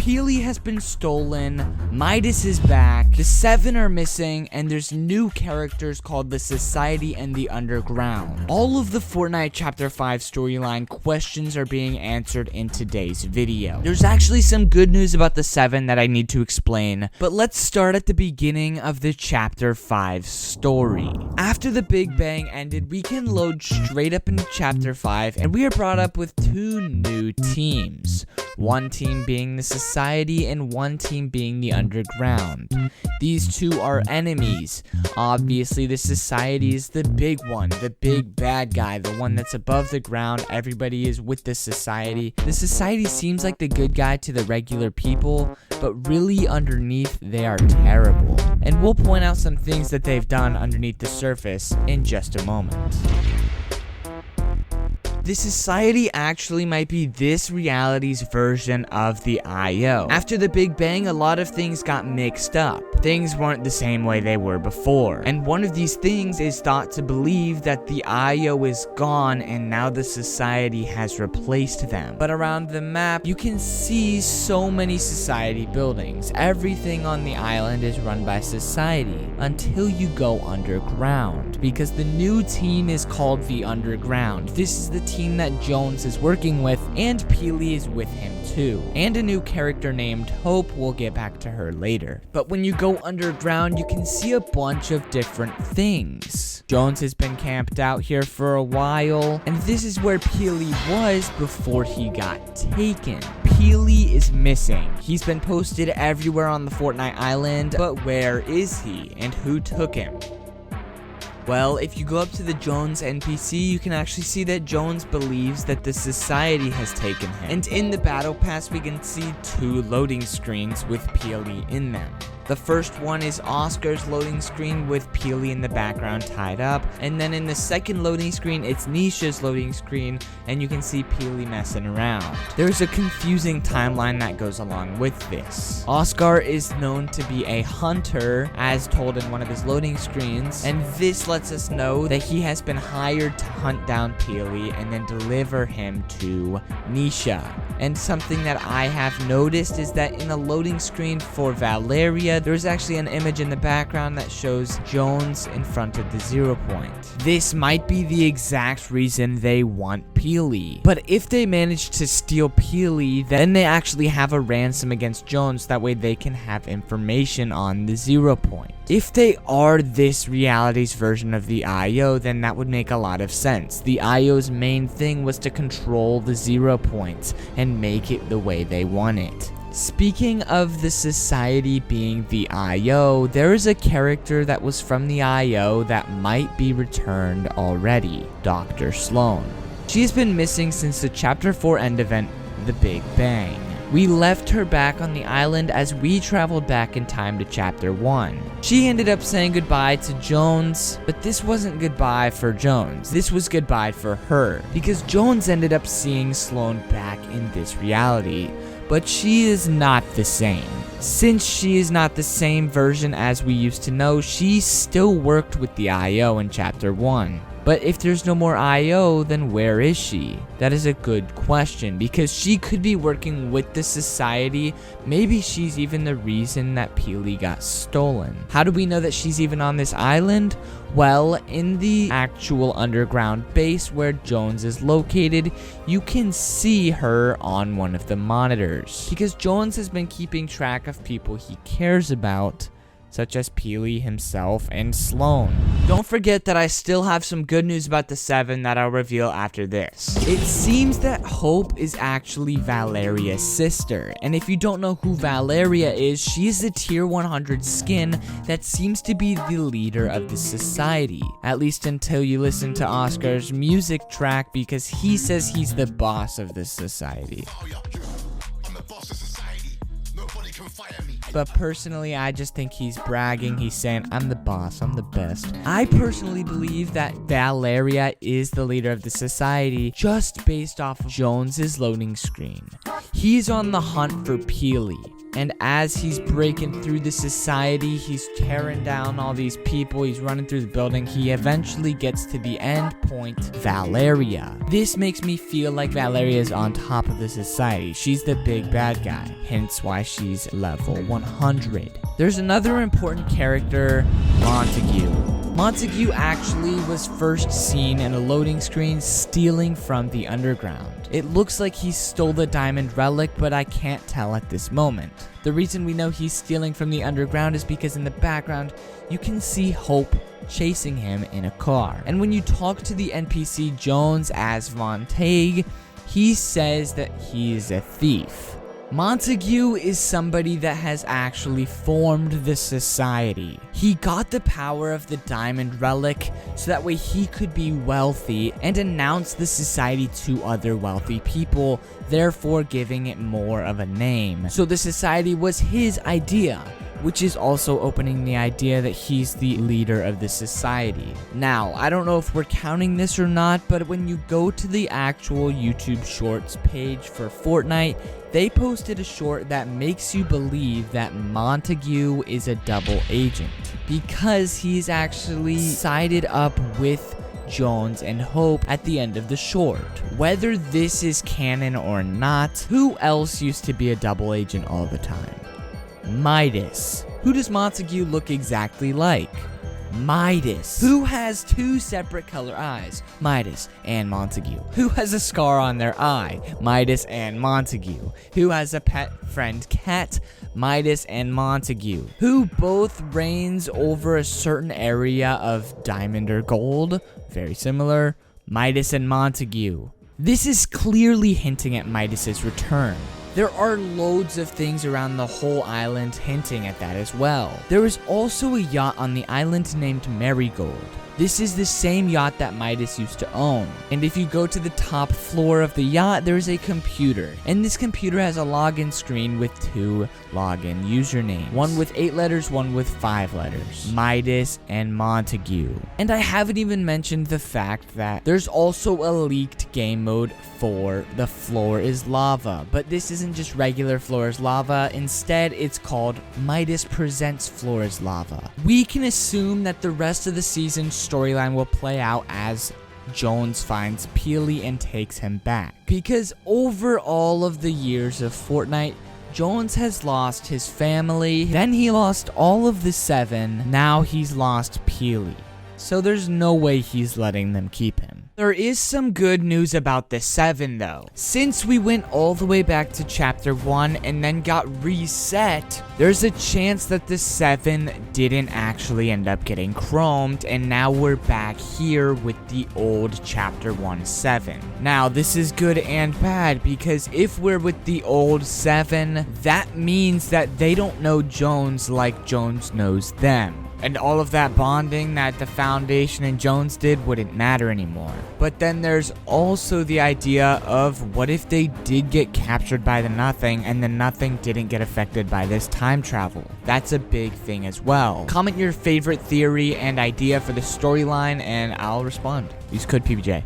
Peely has been stolen, Midas is back, the 7 are missing, and there's new characters called the Society and the Underground. All of the Fortnite Chapter 5 storyline questions are being answered in today's video. There's actually some good news about the 7 that I need to explain, but let's start at the beginning of the Chapter 5 story. After the Big Bang ended, we can load straight up into Chapter 5, and we are brought up with 2 new teams. One team being the Society and one team being the Underground. These 2 are enemies. Obviously, the Society is the big one, the big bad guy, the one that's above the ground. Everybody is with the Society. The Society seems like the good guy to the regular people, but really underneath, they are terrible. And we'll point out some things that they've done underneath the surface in just a moment. The Society actually might be this reality's version of the IO. After the Big Bang, a lot of things got mixed up. Things weren't the same way they were before. And one of these things is thought to believe that the IO is gone and now the Society has replaced them. But around the map, you can see so many Society buildings. Everything on the island is run by Society until you go underground, because the new team is called the Underground. This is the team that Jones is working with, and Peely is with him too. And a new character named Hope, we'll get back to her later. But when you go underground, you can see a bunch of different things. Jones has been camped out here for a while, and this is where Peely was before he got taken. Peely is missing. He's been posted everywhere on the Fortnite island, but where is he, and who took him? Well, if you go up to the Jones NPC, you can actually see that Jones believes that the Society has taken him. And in the battle pass, we can see 2 loading screens with Peely in them. The first one is Oscar's loading screen with Peely in the background tied up, and then in the second loading screen, it's Nisha's loading screen, and you can see Peely messing around. There's a confusing timeline that goes along with this. Oscar is known to be a hunter, as told in one of his loading screens, and this lets us know that he has been hired to hunt down Peely and then deliver him to Nisha. And something that I have noticed is that in the loading screen for Valeria, there's actually an image in the background that shows Jones in front of the 0 point. This might be the exact reason they want Peely. But if they manage to steal Peely, then they actually have a ransom against Jones. That way they can have information on the 0 point. If they are this reality's version of the IO, then that would make a lot of sense. The IO's main thing was to control the 0 points and make it the way they want it. Speaking of the Society being the IO, there is a character that was from the IO that might be returned already, Dr. Sloan. She's been missing since the Chapter 4 end event, the Big Bang. We left her back on the island as we traveled back in time to Chapter 1. She ended up saying goodbye to Jones, but this wasn't goodbye for Jones. This was goodbye for her, because Jones ended up seeing Sloan back in this reality. But she is not the same. Since she is not the same version as we used to know, she still worked with the IO in Chapter 1. But if there's no more IO, then where is she? That is a good question, because she could be working with the Society. Maybe she's even the reason that Peely got stolen. How do we know that she's even on this island? Well, in the actual underground base where Jones is located, you can see her on one of the monitors, because Jones has been keeping track of people he cares about, such as Peely himself and Sloan. Don't forget that I still have some good news about the 7 that I'll reveal after this. It seems that Hope is actually Valeria's sister, and if you don't know who Valeria is, she is the tier 100 skin that seems to be the leader of the Society, at least until you listen to Oscar's music track, because he says he's the boss of the Society. But personally, I just think he's bragging. He's saying, I'm the boss, I'm the best. I personally believe that Valeria is the leader of the Society just based off of Jones's loading screen. He's on the hunt for Peely. And as he's breaking through the society, he's tearing down all these people, he's running through the building, he eventually gets to the end point, Valeria. This makes me feel like Valeria is on top of the society. She's the big bad guy, hence why she's level 100. There's another important character, Montague. Montague actually was first seen in a loading screen stealing from the underground. It looks like he stole the diamond relic, but I can't tell at this moment. The reason we know he's stealing from the underground is because in the background, you can see Hope chasing him in a car. And when you talk to the NPC Jones as Von Tague, he says that he's a thief. Montague is somebody that has actually formed the society. He got the power of the diamond relic so that way he could be wealthy and announce the society to other wealthy people, therefore giving it more of a name. So the society was his idea, which is also opening the idea that he's the leader of the society. Now, I don't know if we're counting this or not, but when you go to the actual YouTube Shorts page for Fortnite, they posted a short that makes you believe that Montague is a double agent because he's actually sided up with Jones and Hope at the end of the short. Whether this is canon or not, who else used to be a double agent all the time? Midas. Who does Montague look exactly like? Midas. Who has two separate color eyes? Midas and Montague. Who has a scar on their eye? Midas and Montague. Who has a pet friend cat? Midas and Montague. Who both reigns over a certain area of diamond or gold? Very similar. Midas and Montague. This is clearly hinting at Midas's return. There are loads of things around the whole island hinting at that as well. There is also a yacht on the island named Marigold. This is the same yacht that Midas used to own. And if you go to the top floor of the yacht, there is a computer. And this computer has a login screen with two login usernames. One with 8 letters, one with 5 letters. Midas and Montague. And I haven't even mentioned the fact that there's also a leaked game mode for the Floor is Lava. But this isn't just regular Floor is Lava. Instead, it's called Midas Presents Floor is Lava. We can assume that the rest of the season's storyline will play out as Jones finds Peely and takes him back. Because over all of the years of Fortnite, Jones has lost his family, then he lost all of the 7, now he's lost Peely. So there's no way he's letting them keep him. There is some good news about the 7 though. Since we went all the way back to chapter 1 and then got reset, there's a chance that the 7 didn't actually end up getting chromed, and now we're back here with the old chapter 1 7. Now this is good and bad, because if we're with the old 7, that means that they don't know Jones like Jones knows them. And all of that bonding that the Foundation and Jones did wouldn't matter anymore. But then there's also the idea of what if they did get captured by the Nothing and the Nothing didn't get affected by this time travel? That's a big thing as well. Comment your favorite theory and idea for the storyline and I'll respond. Use code PBJ.